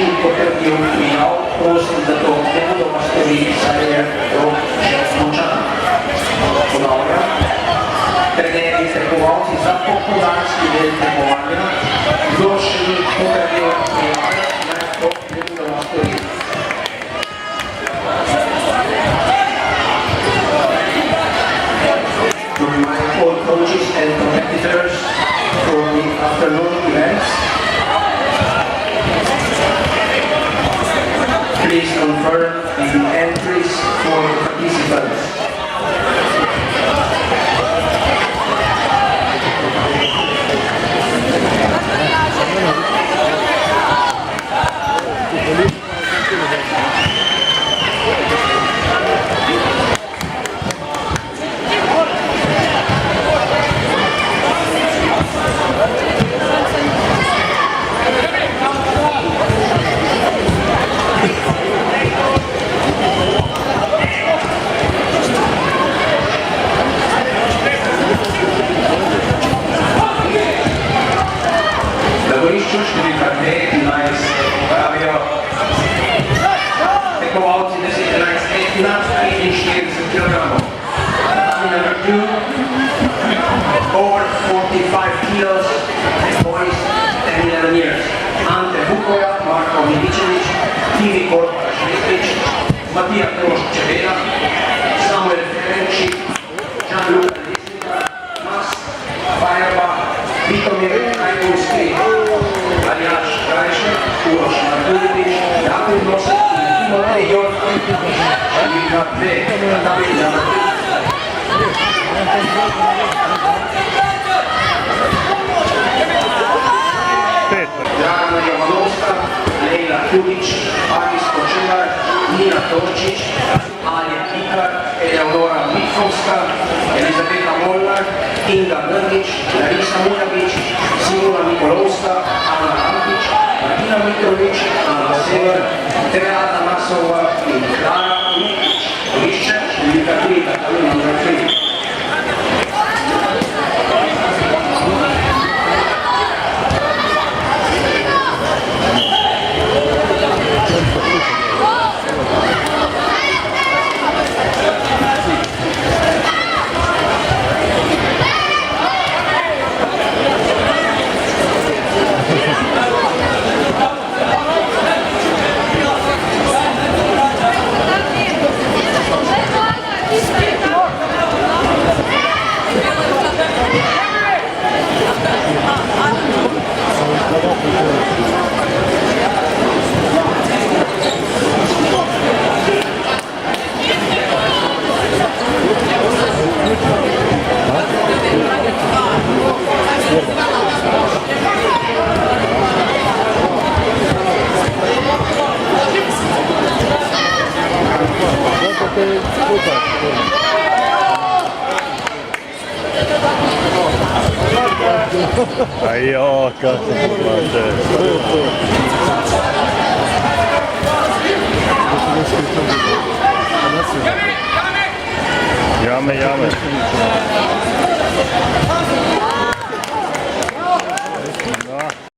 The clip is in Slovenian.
in potrdijo prijav, prosim, da to ne budemo storili, saj je rok že končan. Ponavljam, trenerji tekmovalci za popoldanski del tekmovanja, kdo še ni potrdil prijave, naj to ne budemo storili. To remind all coaches and competitors for the afternoon events. Please confirm the entries for participants. Številka 15 pravijo tekmovalci 10-11 let nad 45 kg. Number 2, over 45 kilos, boys 10-11 years. Ante Vukoja, Marko Miličević, Timi Korpara-Švestić, Matija Kroš-Čevela, Samuel Ferenčik, Jean-Luc Lisnika, Mas Feuerbach, Vitomir Kajkulski, Aljaš Krajšek, Uroš Marković, Jakub Nosek in Timotej Jorković, številka 2, David Zamatić. Dragana Jovanovska, Lejla Kulić, Aris Kočevar, Nina Torčić, Alja Kikar, Eleonora Mitkovska, Elizabeta Molnar, Inga Grgić, Larisa Mujavić, Simona Nikolovska, Ana Antić, Martina Mitrović, Ana Sever, Teata Masova in Klara Mikić. Korišče, številka 3, Katalina Mrtvih. Ajo, kako se plače. Jame, jame.